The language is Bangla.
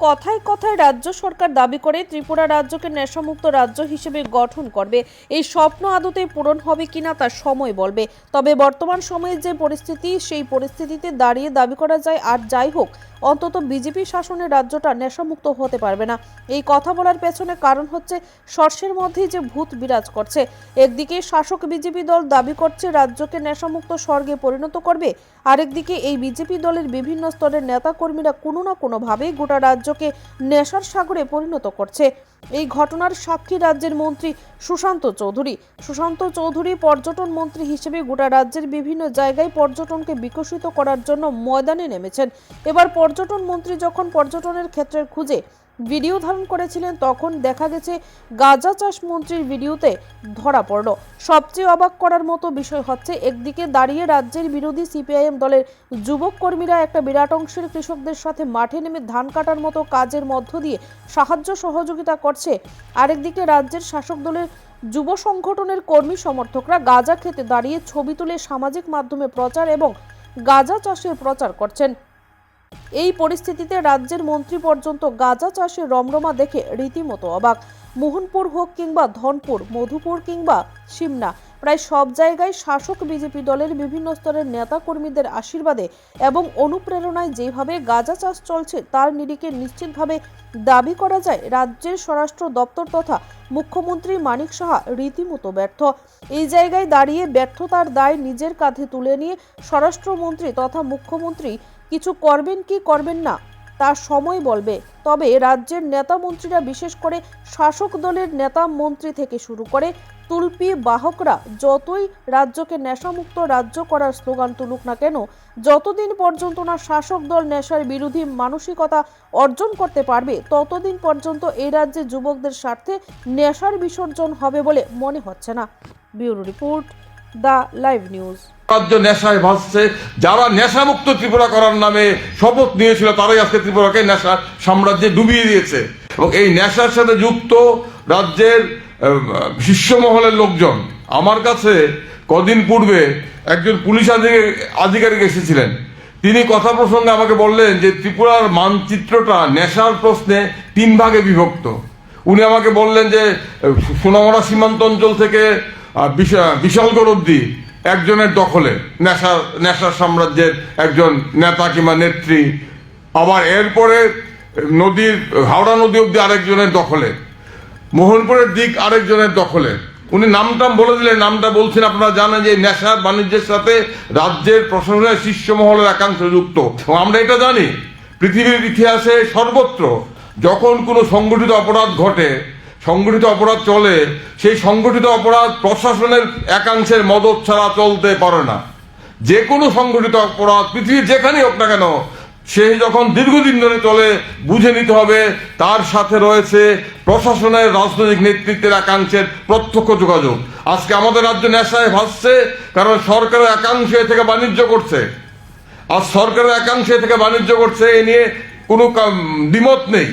কথায় কথায় রাজ্য সরকার দাবি করে ত্রিপুরা রাজ্যকে নেশামুক্ত রাজ্য হিসেবে গঠন করবে। এই স্বপ্ন আদতে পূরণ হবে কিনা তা সময় বলবে। তবে বর্তমান সময়ে যে পরিস্থিতি, সেই পরিস্থিতিতে দাঁড়িয়ে দাবি করা যায় আর যাই হোক, অন্তত বিজেপি শাসনের রাজ্যটা নেশামুক্ত হতে পারবে না। এই কথা বলার পেছনে কারণ হচ্ছে সর্ষের মধ্যেই যে ভূত বিরাজ করছে। একদিকে শাসক বিজেপি দল দাবি করছে রাজ্যকে নেশামুক্ত স্বর্গে পরিণত করবে, আরেকদিকে এই বিজেপি দলের বিভিন্ন স্তরের নেতা কর্মীরা কোনো না কোনোভাবে গোটা রাজ্যকে নেশার সাগরে পরিণত করছে। এই ঘটনার সাক্ষী রাজ্যের মন্ত্রী সুশান্ত চৌধুরী পর্যটন মন্ত্রী হিসেবে গোটা রাজ্যের বিভিন্ন জায়গায় পর্যটনকে বিকশিত করার জন্য ময়দানে নেমেছেন। এবার পর্যটন মন্ত্রী যখন পর্যটনের ক্ষেত্রের খুঁজে ভিডিও ধারণ করেছিলেন, তখন দেখা গেছে গাঁজা চাষ মন্ত্রীর ভিডিওতে ধরা পড়ল। সবচেয়ে অবাক করার মতো বিষয় হচ্ছে, একদিকে দাঁড়িয়ে রাজ্যের বিরোধী সিপিআইএম দলের যুবক কর্মীরা একটা বিরাট অংশের কৃষকদের সাথে মাঠে নেমে ধান কাটার মতো কাজের মধ্য দিয়ে সাহায্য সহযোগিতা করছে, আরেকদিকে রাজ্যের শাসক দলের যুব সংগঠনের কর্মী সমর্থকরা গাঁজা খেতে দাঁড়িয়ে ছবি তুলে সামাজিক মাধ্যমে প্রচার এবং গাঁজা চাষের প্রচার করছেন। এই পরিস্থিতিতে রাজ্যের মন্ত্রী পর্যন্ত গাঁজা চাষে রমরমা দেখে রীতিমতো অবাক। মোহনপুর হোক কিংবা ধনপুর, মধুপুর কিংবা সিমনা, প্রায় সব জায়গায় শাসক বিজেপি দলের বিভিন্ন স্তরের নেতা কর্মীদের আশীর্বাদে এবং অনুপ্রেরণায় যেভাবে গাঁজা চাষ চলছে, তার নিরিখে নিশ্চিতভাবে দাবি করা যায় রাজ্যের স্বরাষ্ট্র দপ্তর তথা মুখ্যমন্ত্রী মানিক সাহা রীতিমতো ব্যর্থ। এই জায়গায় দাঁড়িয়ে ব্যর্থতার দায় নিজের কাঁধে তুলে নিয়ে স্বরাষ্ট্রমন্ত্রী তথা মুখ্যমন্ত্রী কিছু করবেন কি করবেন না তা সময় বলবে। তবে রাজ্যের নেতা মন্ত্রীরা, বিশেষ করে শাসক দলের নেতা মন্ত্রী থেকে শুরু করে তুলপি বাহকরা যতই রাজ্যকে নেশামুক্ত রাজ্য করার স্লোগান তুলুক না কেন, যতদিন পর্যন্ত না শাসক দল নেশার বিরোধী মানসিকতা অর্জন করতে পারবে, ততদিন পর্যন্ত এই রাজ্যে যুবকদের স্বার্থে নেশার বিসর্জন হবে বলে মনে হচ্ছে না। Bureau report, the live news. রাজ্য নেশায় ভাসছে। যারা নেশামুক্ত ত্রিপুরা করার নামে শপথ নিয়েছিল, তারাই আজকে ত্রিপুরাকে নেশার সাম্রাজ্যে ডুবিয়ে দিয়েছে। এবং এই নেশার সাথে যুক্ত রাজ্যের শীর্ষ মহলের লোকজন। আমার কাছে কদিন পূর্বে একজন পুলিশ আধিকারিক এসেছিলেন। তিনি কথা প্রসঙ্গে আমাকে বললেন যে ত্রিপুরার মানচিত্রটা নেশার প্রশ্নে 3 ভাগে বিভক্ত। উনি আমাকে বললেন যে সোনামুড়া সীমান্ত অঞ্চল থেকে বিশালগড় অব্দি একজনের দখলে, নেশার সাম্রাজ্যের একজন নেতা কিংবা নেত্রী। আবার এরপরে হাওড়া নদী অব্দি আরেকজনের দখলে, মোহনপুরের দিক আরেকজনের দখলে। উনি নামটা বলে দিলেন, নামটা বলছেন, আপনারা জানেন যে নেশার বাণিজ্যের সাথে রাজ্যের প্রশাসনের শীর্ষ মহলের একাংশ যুক্ত। এবং আমরা এটা জানি, পৃথিবীর ইতিহাসে সর্বত্র যখন কোনো সংগঠিত অপরাধ ঘটে, সংগঠিত অপরাধ চলে, সেই সংগঠিত অপরাধ প্রশাসনের একাংশের মদত ছাড়া চলতে পারে না। যে কোনো সংগঠিত অপরাধ পৃথিবীর যেখানেই হোক না কেন, সে যখন দীর্ঘদিন ধরে চলে, বুঝে নিতে হবে তার সাথে রয়েছে প্রশাসনের রাজনৈতিক নেতৃত্বের একাংশের প্রত্যক্ষ যোগাযোগ। আজকে আমাদের রাজ্য নেশায় ভাসছে, কারণ সরকারের একাংশ এ থেকে বাণিজ্য করছে। আর সরকারের একাংশ এ থেকে বাণিজ্য করছে, এ নিয়ে কোনো দ্বিমত নেই।